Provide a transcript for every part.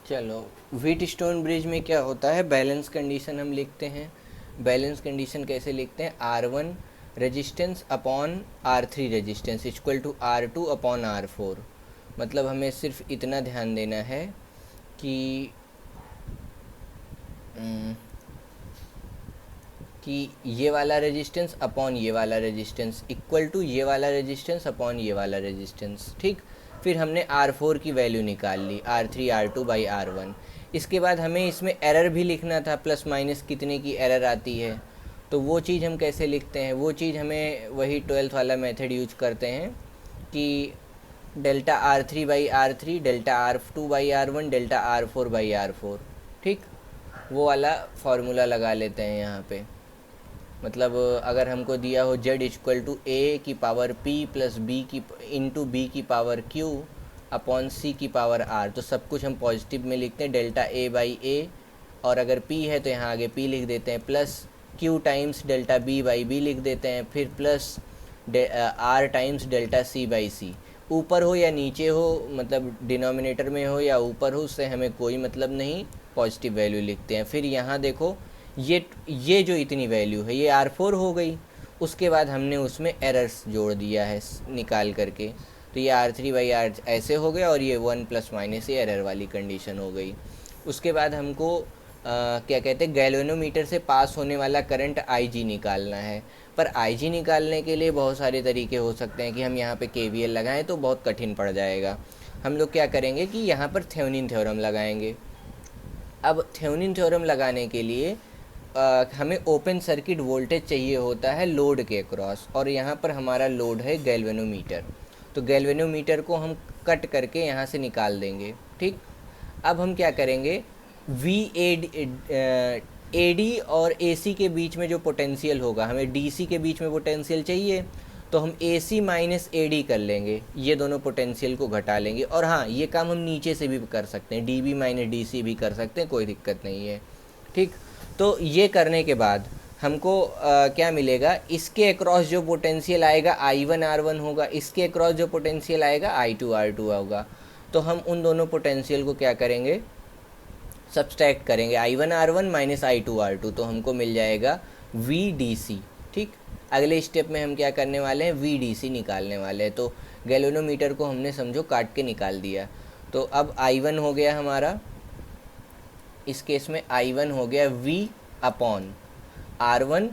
चलो, wheat stone bridge में क्या होता है, बैलेंस कंडीशन हम लिखते हैं। बैलेंस कंडीशन कैसे लिखते हैं, R1 resistance upon R3 resistance equal to R2 upon R4। मतलब हमें सिर्फ इतना ध्यान देना है कि अम, कि ये वाला रेजिस्टेंस अपॉन ये वाला रेजिस्टेंस इक्वल टू ये वाला रेजिस्टेंस अपॉन ये वाला रेजिस्टेंस। ठीक, फिर हमने R4 की वैल्यू निकाल ली, R3 R2 बाई R1। इसके बाद हमें इसमें एरर भी लिखना था, प्लस माइनस कितने की एरर आती है। तो वो चीज़ हम कैसे लिखते हैं, वो चीज़ हमें वही 12th वाला मेथड यूज करते हैं कि delta R3 by R3, delta R2 by R1, delta R4 by R4। ठीक, वो वाला फार्मूला लगा लेते हैं यहाँ पे। मतलब अगर हमको दिया हो z इक्वल टू ए की पावर p प्लस बी की इंटू बी की पावर q अपॉन सी की पावर r, तो सब कुछ हम पॉजिटिव में लिखते हैं, डेल्टा a बाई ए। और अगर p है तो यहाँ आगे p लिख देते हैं, plus q times delta b by b लिख देते हैं, फिर plus r times delta c by c। ऊपर हो या नीचे हो, मतलब डिनोमिनेटर में हो या ऊपर हो, उससे हमें कोई मतलब नहीं, पॉजिटिव वैल्यू लिखते हैं। फिर यहाँ देखो, ये जो इतनी वैल्यू है ये R4 हो गई। उसके बाद हमने उसमें एरर्स जोड़ दिया है निकाल करके, तो ये R3 बाई आर ऐसे हो गया, और ये 1 प्लस माइनस ये एरर वाली कंडीशन हो गई। उसके बाद हमको क्या कहते हैं, गैल्वेनोमीटर से पास होने वाला करंट IG निकालना है। पर IG निकालने के लिए बहुत सारे तरीके हो सकते हैं कि हम यहाँ पे KVL लगाएं, तो बहुत कठिन पड़ जाएगा। हम लोग क्या करेंगे कि यहाँ पर थेवेनिन थ्योरम लगाएंगे। अब थेवेनिन थ्योरम लगाने के लिए हमें ओपन सर्किट वोल्टेज चाहिए होता है लोड के अक्रॉस, और यहाँ पर हमारा लोड है गैल्वेनोमीटर। तो गैल्वेनोमीटर को हम कट करके यहाँ से निकाल देंगे। ठीक, अब हम क्या करेंगे, AD और AC के बीच में जो पोटेंशियल होगा, हमें DC के बीच में पोटेंशियल चाहिए, तो हम AC माइनस AD कर लेंगे, ये दोनों पोटेंशियल को घटा लेंगे। और हाँ, ये काम हम नीचे से भी कर सकते हैं, DB माइनस DC भी कर सकते हैं, कोई दिक्कत नहीं है। ठीक, तो ये करने के बाद हमको क्या मिलेगा, इसके अक्रॉस जो पोटेंशियल आएगा I1 R1 होगा, इसके अक्रॉस जो पोटेंशियल आएगा I2 R2 होगा। तो हम उन दोनों पोटेंशियल को क्या करेंगे, सब्सट्रैक्ट करेंगे, I1 R1 minus I2 R2, तो हमको मिल जाएगा VDC। ठीक, अगले स्टेप में हम क्या करने वाले हैं, VDC निकालने वाले हैं। तो गैल्वेनोमीटर को हमने समझो काट के निकाल दिया। तो अब I1 हो गया हमारा, इस केस में I1 हो गया V upon R1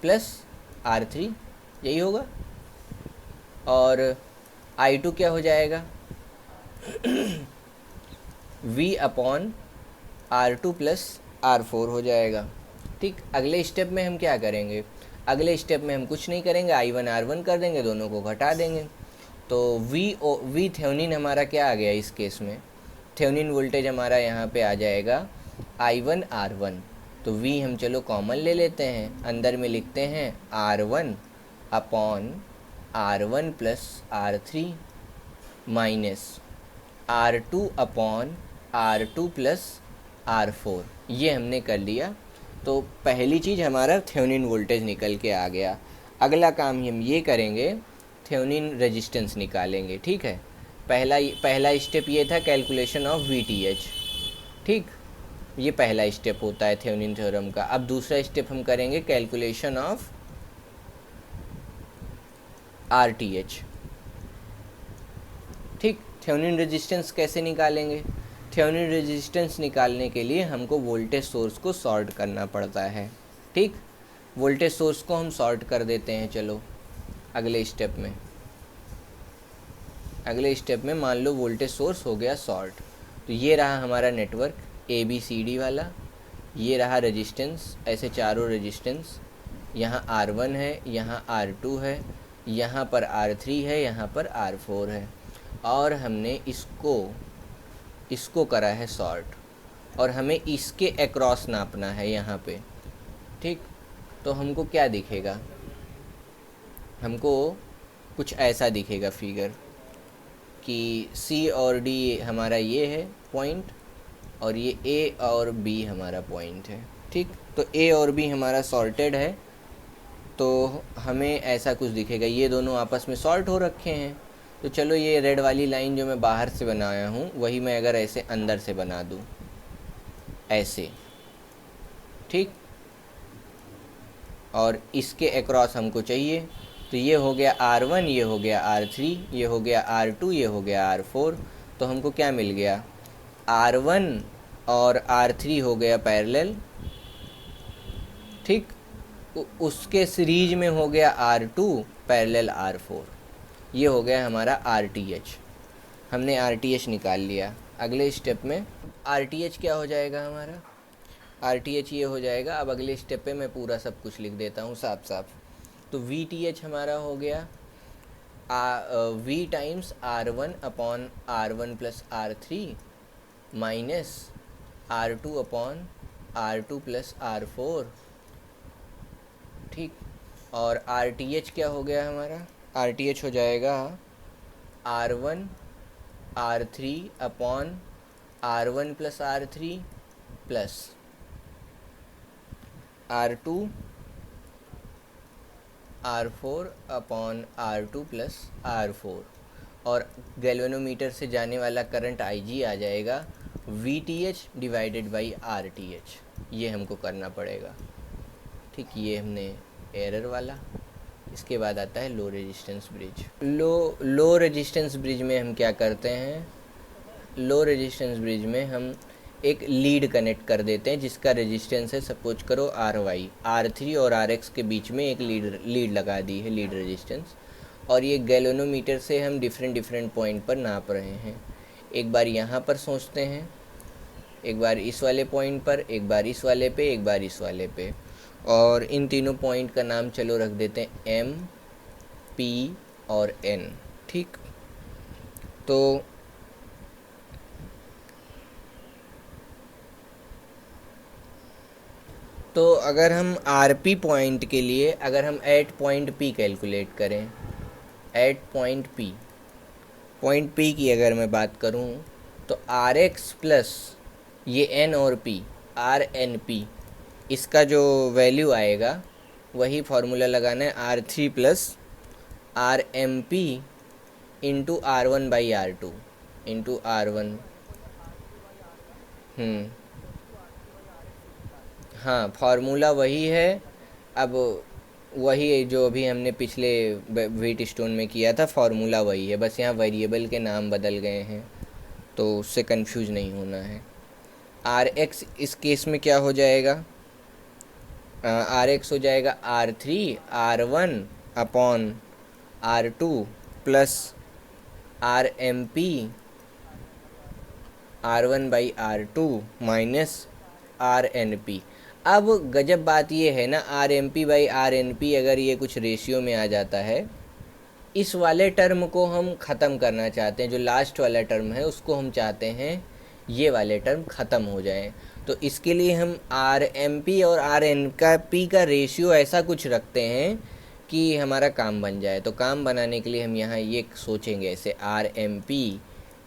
plus R3, यही होगा। और I2 क्या हो जाएगा, V upon R2 plus R4 हो जाएगा। ठीक, अगले स्टेप में हम क्या करेंगे, अगले स्टेप में हम कुछ नहीं करेंगे, I1 R1 कर देंगे, दोनों को घटा देंगे। तो V थेवेनिन हमारा क्या आ गया इस केस में, थेवेनिन वोल्टेज हमारा यहाँ पे आ जाएगा I1 R1। तो V हम चलो कॉमन ले लेते हैं, अंदर में लिखते हैं R1 upon R1 plus R3 minus R2 upon R2 plus R4, ये हमने कर लिया। तो पहली चीज़ हमारा थेवेनिन वोल्टेज निकल के आ गया। अगला काम हम ये करेंगे, थेवेनिन रेजिस्टेंस निकालेंगे। ठीक है, पहला स्टेप ये था कैलकुलेशन ऑफ VTH। ठीक, ये पहला स्टेप होता है थेवेनिन थ्योरम का। अब दूसरा स्टेप हम करेंगे कैलकुलेशन ऑफ RTH। ठीक, थेवेनिन रेजिस्टेंस कैसे निकालेंगे, थेवेनिन रेजिस्टेंस निकालने के लिए हमको वोल्टेज सोर्स को सॉर्ट करना पड़ता है। ठीक, वोल्टेज सोर्स को हम सॉर्ट कर देते हैं। चलो अगले स्टेप में मान लो वोल्टेज सोर्स हो गया सॉर्ट। तो ये रहा हमारा नेटवर्क ABCD वाला, ये रहा रेजिस्टेंस, ऐसे चारों रेजिस्टेंस, यहाँ R1 है, यहाँ R2 है, यहाँ पर R3 है, यहाँ पर R4 है, और हमने इसको करा है सॉर्ट, और हमें इसके अक्रॉस नापना है यहाँ पे। ठीक, तो हमको क्या दिखेगा, हमको कुछ ऐसा दिखेगा फिगर कि C और D हमारा ये है पॉइंट, और ये A और B हमारा पॉइंट है। ठीक, तो A और B हमारा सॉर्टेड है, तो हमें ऐसा कुछ दिखेगा, ये दोनों आपस में सॉर्ट हो रखे हैं। तो चलो ये रेड वाली लाइन जो मैं बाहर से बनाया हूँ वही मैं अगर ऐसे अंदर से बना दूँ, ऐसे, ठीक, और इसके अक्रॉस हमको चाहिए, तो ये हो गया R1, ये हो गया R3, ये हो गया R2, ये हो गया R4। तो हमको क्या मिल गया, R1 और R3 हो गया पैरेलल, ठीक, उसके सीरीज में हो गया R2 पैरेलल R4। ये हो गया हमारा RTH। हमने RTH निकाल लिया। अगले स्टेप में RTH क्या हो जाएगा हमारा, RTH ये हो जाएगा। अब अगले स्टेप पे मैं पूरा सब कुछ लिख देता हूँ साफ साफ। तो VTH हमारा हो गया V times R1 upon R1 plus R3 minus R2 upon R2 plus R4, ठीक। और RTH क्या हो गया हमारा, RTH हो जाएगा R1 R3 upon R1 plus R3 plus R2 R4 upon R2 plus R4। और गैल्वेनोमीटर से जाने वाला करंट IG आ जाएगा VTH डिवाइडेड बाई RTH। ये हमको करना पड़ेगा, ठीक। ये हमने एरर वाला। इसके बाद आता है low resistance bridge. Low resistance bridge में हम क्या करते हैं, लो रेजिस्टेंस ब्रिज में हम एक लीड कनेक्ट कर देते हैं जिसका रेजिस्टेंस है, सपोज करो RY, R3 और RX के बीच में एक लीड लगा दी है, लीड रेजिस्टेंस। और ये गैल्वेनोमीटर से हम डिफरेंट पॉइंट पर नाप रहे हैं। एक बार यहाँ पर सोचते हैं, एक बार इस वाले पॉइंट पर, एक बार इस वाले पे, एक बार इस वाले पे। और इन तीनों पॉइंट का नाम चलो रख देते हैं M, P और N, ठीक। तो अगर हम RP पॉइंट के लिए अगर हम एट पॉइंट P कैलकुलेट करें, एट पॉइंट P की अगर मैं बात करूं तो RX प्लस ये N और P, RNP, इसका जो वैल्यू आएगा वही फार्मूला लगाना है, R3 plus RMP into R1 by R2 into R1। हाँ, फार्मूला वही है। अब वही जो अभी हमने पिछले व्हीट स्टोन में किया था, फार्मूला वही है, बस यहाँ वेरिएबल के नाम बदल गए हैं, तो उससे कंफ्यूज नहीं होना है। RX इस केस में क्या हो जाएगा, RX हो जाएगा R3 R1 upon R2 plus RMP R1 by R2 minus RNP। अब गजब बात ये है ना, RMP बाई RNP अगर ये कुछ रेशियो में आ जाता है, इस वाले टर्म को हम ख़त्म करना चाहते हैं, जो लास्ट वाला टर्म है उसको हम चाहते हैं ये वाले टर्म ख़त्म हो जाएं। तो इसके लिए हम RMP और RNP का रेशियो ऐसा कुछ रखते हैं कि हमारा काम बन जाए। तो काम बनाने के लिए हम यहाँ ये सोचेंगे ऐसे, RMP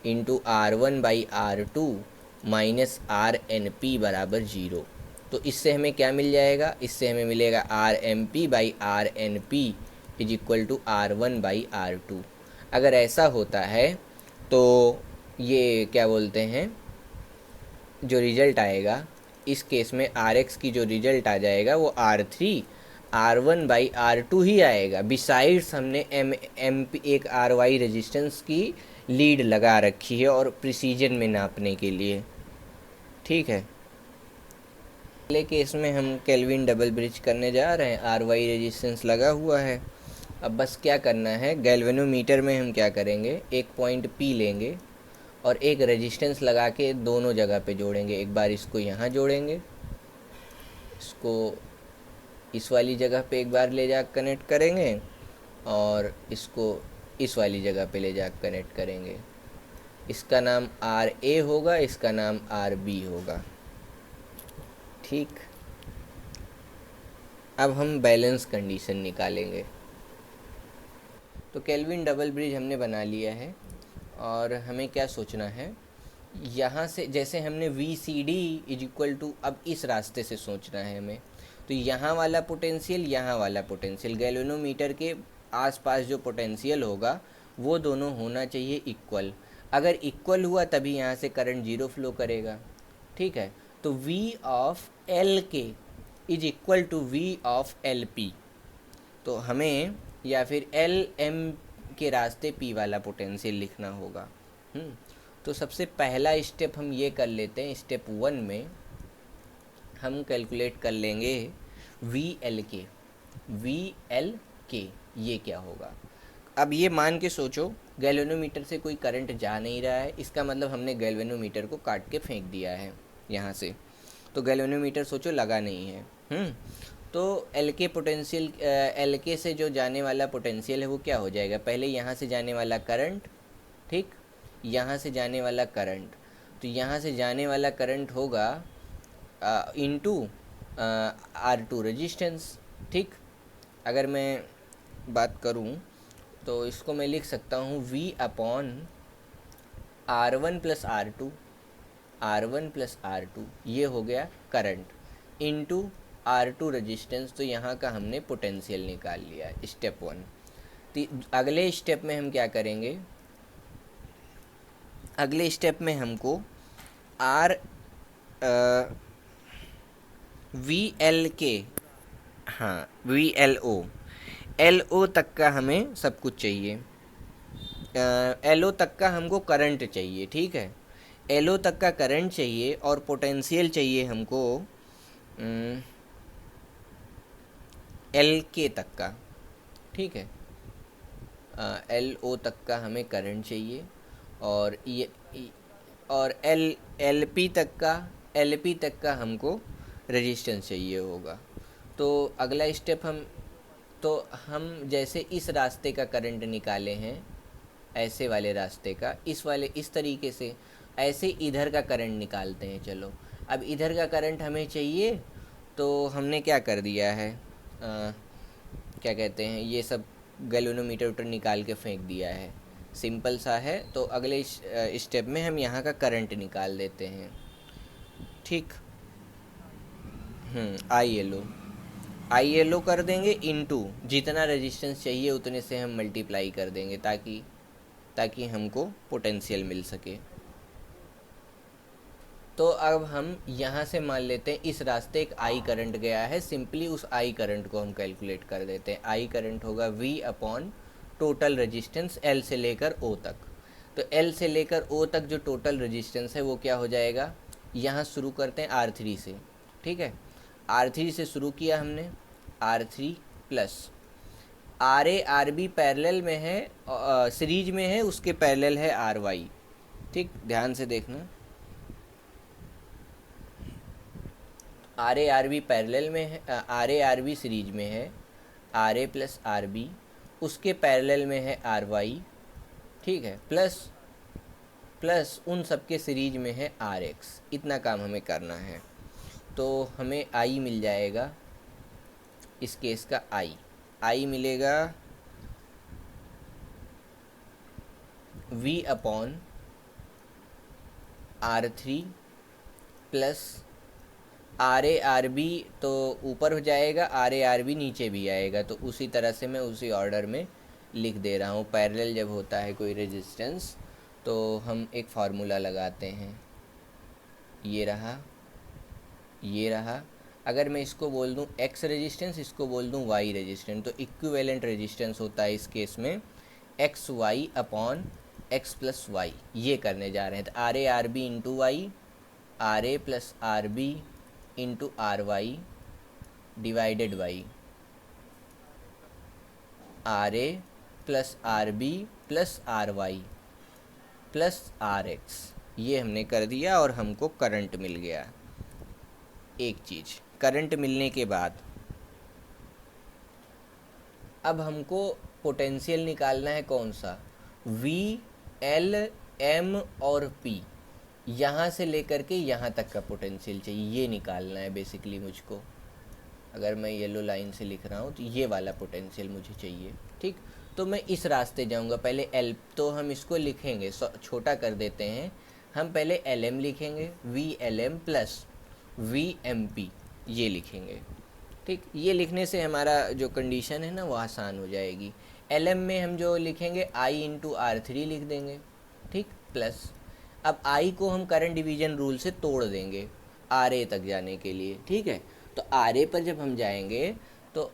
into R1 by R2 minus RNP बराबर 0। तो इससे हमें क्या मिल जाएगा, इससे हमें मिलेगा RMP by RNP is equal to R1 by R2। अगर ऐसा होता है तो ये क्या बोलते हैं, जो रिज़ल्ट आएगा इस केस में RX की जो रिज़ल्ट आ जाएगा वो R3 R1 बाई R2 ही आएगा। बिसाइड्स हमने MP एक RY रेजिस्टेंस की लीड लगा रखी है और प्रिसीजन में नापने के लिए, ठीक है। पहले केस में हम केल्विन डबल ब्रिज करने जा रहे हैं, RY रेजिस्टेंस लगा हुआ है। अब बस क्या करना है, गैल्वेनोमीटर में हम क्या करेंगे, एक पॉइंट P लेंगे और एक रेजिस्टेंस लगा के दोनों जगह पे जोड़ेंगे। एक बार इसको यहाँ जोड़ेंगे, इसको इस वाली जगह पे एक बार ले जा कनेक्ट करेंगे और इसको इस वाली जगह पे ले जा कनेक्ट करेंगे। इसका नाम RA होगा, इसका नाम RB होगा, ठीक। अब हम बैलेंस कंडीशन निकालेंगे। तो केल्विन डबल ब्रिज हमने बना लिया है और हमें क्या सोचना है, यहाँ से जैसे हमने VCD इज इक्वल टू, अब इस रास्ते से सोचना है हमें। तो यहाँ वाला पोटेंशियल, यहाँ वाला पोटेंशियल, गैल्वेनोमीटर के आसपास जो पोटेंशियल होगा वो दोनों होना चाहिए इक्वल। अगर इक्वल हुआ तभी यहाँ से करंट जीरो फ्लो करेगा, ठीक है। तो V of L K is equal to V of L P. तो हमें या फिर एल एम के रास्ते P वाला पोटेंशियल लिखना होगा। तो सबसे पहला स्टेप हम ये कर लेते हैं। स्टेप 1 में हम कैलकुलेट कर लेंगे वी एल के ये क्या होगा। अब ये मान के सोचो गैल्वेनोमीटर से कोई करंट जा नहीं रहा है, इसका मतलब हमने गैल्वेनोमीटर को काट के फेंक दिया है यहाँ से, तो गैल्वेनोमीटर सोचो लगा नहीं है। तो एल के पोटेंशियल, एल के से जो जाने वाला पोटेंशियल है वो क्या हो जाएगा, पहले यहाँ से जाने वाला करंट, ठीक, यहाँ से जाने वाला करंट, तो यहाँ से जाने वाला करंट होगा इनटू R2 रेजिस्टेंस, ठीक। अगर मैं बात करूँ तो इसको मैं लिख सकता हूँ V upon R1 plus R2 ये हो गया करंट इनटू R2 रेजिस्टेंस। तो यहाँ का हमने पोटेंशियल निकाल लिया स्टेप 1। अगले स्टेप में हम क्या करेंगे, अगले स्टेप में हमको LO तक का हमें सब कुछ चाहिए। LO तक का हमको करंट चाहिए, ठीक है। LO तक का करंट चाहिए और पोटेंशियल चाहिए हमको LK तक का, ठीक है। LO तक का हमें करंट चाहिए और ये और LP तक का हमको रेजिस्टेंस चाहिए होगा। तो अगला स्टेप हम जैसे इस रास्ते का करंट निकाले हैं, ऐसे वाले रास्ते का, इस तरीके से ऐसे इधर का करंट निकालते हैं। चलो अब इधर का करंट हमें चाहिए, तो हमने क्या कर दिया है, क्या कहते हैं, ये सब गैल्वेनोमीटर निकाल के फेंक दिया है, सिंपल सा है। तो अगले स्टेप में हम यहाँ का करंट निकाल देते हैं, ठीक। आई एल ओ कर देंगे इनटू जितना रेजिस्टेंस चाहिए उतने से हम मल्टीप्लाई कर देंगे ताकि हमको पोटेंशियल मिल सके। तो अब हम यहाँ से मान लेते हैं इस रास्ते एक आई करंट गया है, सिंपली उस आई करंट को हम कैलकुलेट कर देते हैं। आई करंट होगा V upon total resistance L से लेकर O तक। तो L से लेकर O तक जो टोटल रेजिस्टेंस है वो क्या हो जाएगा, यहाँ शुरू करते हैं R3 से, ठीक है। R3 से शुरू किया हमने, R3 plus RA RB parallel में है, सीरीज में है, उसके पैरेलल है RY, ठीक, ध्यान से देखना। RA RB पैरेलल में है, RA RB सीरीज में है, RA प्लस RB, उसके पैरेलल में है RY, ठीक है, प्लस उन सबके सीरीज में है RX। इतना काम हमें करना है। तो हमें I मिल जाएगा, इस केस का I मिलेगा V upon R3 plus RA RB, तो ऊपर हो जाएगा, RA RB नीचे भी आएगा। तो उसी तरह से मैं उसी ऑर्डर में लिख दे रहा हूँ। पैरेलल जब होता है कोई रेजिस्टेंस तो हम एक फार्मूला लगाते हैं, ये रहा। अगर मैं इसको बोल दूँ X रेजिस्टेंस, इसको बोल दूँ Y रेजिस्टेंस, तो इक्विवेलेंट रेजिस्टेंस होता है इस केस में XY upon X plus y. ये करने जा रहे हैं। तो RA RB into y, RA plus RB into RY divided by RA plus RB plus RY plus RX। ये हमने कर दिया और हमको करंट मिल गया। एक चीज़, करंट मिलने के बाद अब हमको पोटेंशियल निकालना है, कौन सा, V L M और P, यहाँ से लेकर के यहाँ तक का पोटेंशियल चाहिए, ये निकालना है बेसिकली मुझको। अगर मैं येलो लाइन से लिख रहा हूँ तो ये वाला पोटेंशियल मुझे चाहिए, ठीक। तो मैं इस रास्ते जाऊँगा, पहले L, तो हम इसको लिखेंगे, छोटा कर देते हैं, हम पहले LM लिखेंगे, VLM प्लस VMP ये लिखेंगे, ठीक। ये लिखने से हमारा जो कंडीशन है ना वो आसान हो जाएगी। LM में हम जो लिखेंगे I इंटू R3 लिख देंगे, ठीक, प्लस अब I को हम करंट डिवीजन रूल से तोड़ देंगे RA तक जाने के लिए, ठीक है। तो RA पर जब हम जाएंगे तो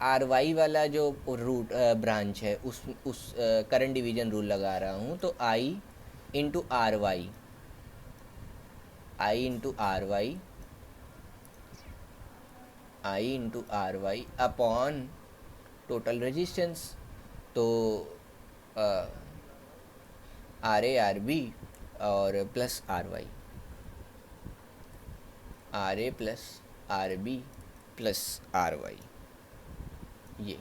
RY वाला जो रूट ब्रांच है उस करंट डिवीजन रूल लगा रहा हूँ, तो I into RY, I into RY, I into RY upon total resistance, तो RA RB और plus RY, RA plus RB plus RY, ये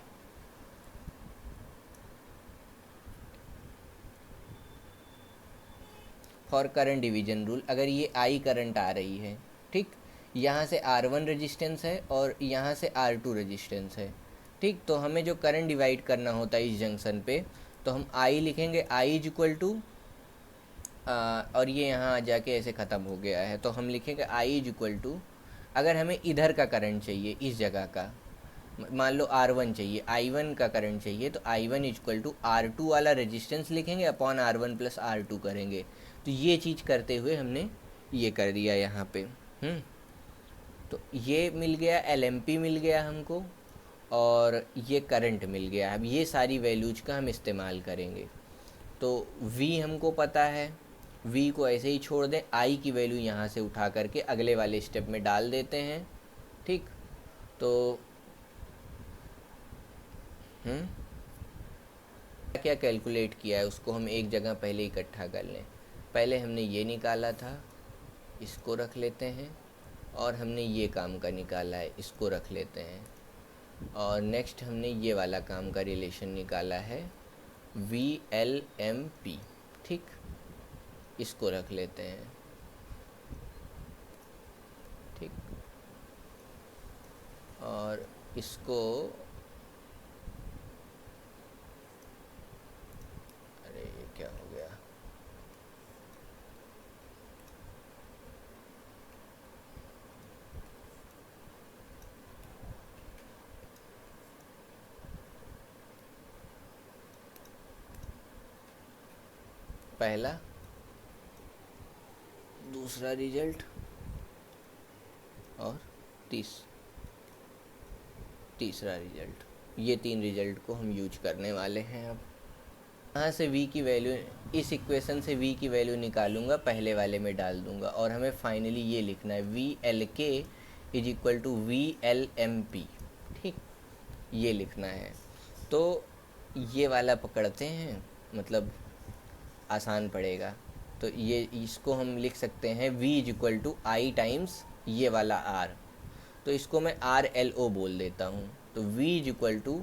फॉर करंट डिवीजन रूल। अगर ये I करंट आ रही है, ठीक, यहाँ से R1 रेजिस्टेंस है और यहाँ से R2 रेजिस्टेंस है, ठीक, तो हमें जो करंट डिवाइड करना होता है इस जंक्शन पे, तो हम I लिखेंगे I इज इक्वल टू, और ये यहाँ जाके ऐसे ख़त्म हो गया है, तो हम लिखेंगे I इज इक्वल टू, अगर हमें इधर का करंट चाहिए इस जगह का, मान लो R1 चाहिए, I1 का करंट चाहिए, तो I1 इक्वल टू R2 वाला रेजिस्टेंस लिखेंगे अपॉन R1 प्लस R2 करेंगे। तो ये चीज़ करते हुए हमने ये कर दिया यहाँ पे। तो ये मिल गया, LMP मिल गया हमको, और ये करंट मिल गया। अब ये सारी वैल्यूज का हम इस्तेमाल करेंगे। तो V हमको पता है, V को ऐसे ही छोड़ दें, I की वैल्यू यहाँ से उठा करके अगले वाले स्टेप में डाल देते हैं, ठीक। तो क्या कैलकुलेट किया है उसको हम एक जगह पहले इकट्ठा कर लें। पहले हमने ये निकाला था, इसको रख लेते हैं, और हमने ये काम का निकाला है, इसको रख लेते हैं, और नेक्स्ट हमने ये वाला काम का रिलेशन निकाला है VLMP, ठीक, इसको रख लेते हैं, ठीक, और इसको, अरे ये क्या हो गया, पहला, दूसरा रिजल्ट और तीसरा रिजल्ट, ये 3 रिजल्ट को हम यूज करने वाले हैं। अब यहाँ से V की वैल्यू, इस इक्वेशन से V की वैल्यू निकालूंगा, पहले वाले में डाल दूंगा, और हमें फाइनली ये लिखना है VLK is equal to VLMP, ठीक, ये लिखना है। तो ये वाला पकड़ते हैं, मतलब आसान पड़ेगा। तो ये इसको हम लिख सकते हैं V is equal to I times ये वाला R, तो इसको मैं RLO बोल देता हूँ। तो V is equal to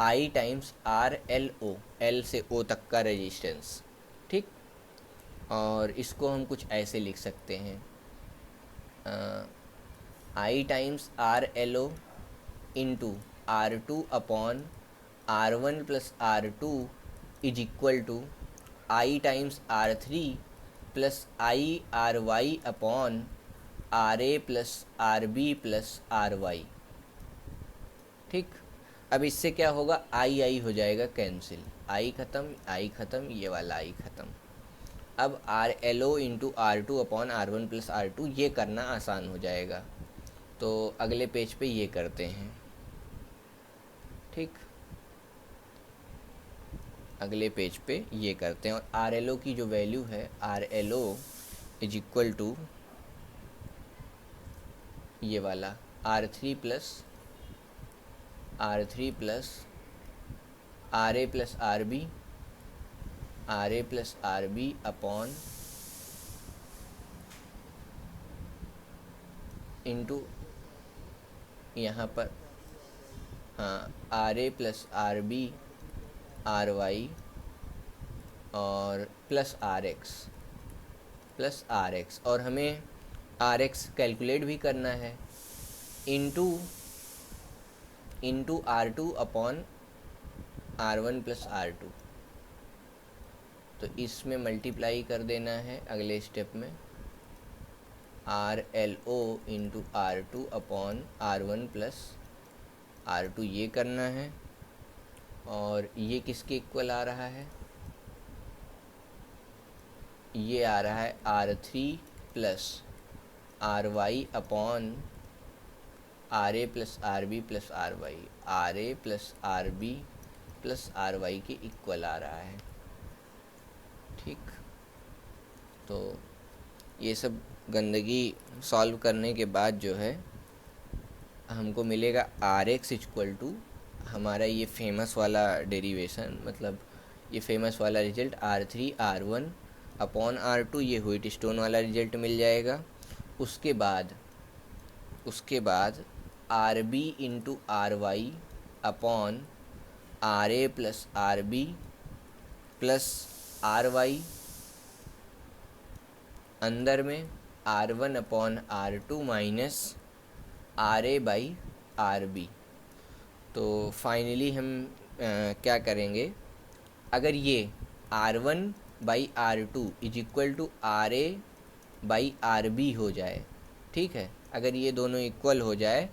I times RLO, L से O तक का रेजिस्टेंस, ठीक। और इसको हम कुछ ऐसे लिख सकते हैं, I times RLO into R2 upon R1 plus R2 is equal to I times R3 plus IRY upon RA plus RB plus RY, ठीक। अब इससे क्या होगा, I हो जाएगा कैंसिल, I ख़त्म, ये वाला I ख़त्म। अब RLO into R2 upon R1 plus R2, ये करना आसान हो जाएगा। तो अगले पेज पे ये करते हैं, ठीक, अगले पेज पे ये करते हैं, और RLO की जो वैल्यू है, RLO इज इक्वल टू ये वाला R3 plus RA plus RB upon into यहाँ पर, हाँ, RA प्लस RB RY और प्लस RX, और हमें RX कैलकुलेट भी करना है, into R2 upon R1 plus R2, तो इसमें मल्टीप्लाई कर देना है अगले स्टेप में, RLO into R2 upon R1 plus R2, ये करना है, और ये किसके इक्वल आ रहा है, ये आ रहा है R3 plus R Y upon R A plus R B plus R Y, R A plus R B plus R Y के इक्वल आ रहा है। ठीक, तो ये सब गंदगी सॉल्व करने के बाद जो है हमको मिलेगा आर एक्स इक्वल टू हमारा ये फेमस वाला डेरिवेशन, मतलब ये फेमस वाला result R3 R1 upon R2, ये व्हीटस्टोन वाला रिजल्ट मिल जाएगा। उसके बाद R B into R Y upon R A plus R B plus R Y, अंदर में R1 upon R2 minus R A by R B. तो finally हम क्या करेंगे, अगर ये R1 by R2 is equal to R A by R B हो जाए, ठीक है, अगर ये दोनों इक्वल हो जाए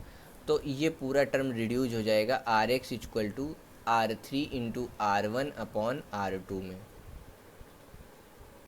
तो ये पूरा टर्म रिड्यूज हो जाएगा R X equal to R3 into R1 upon R2 में।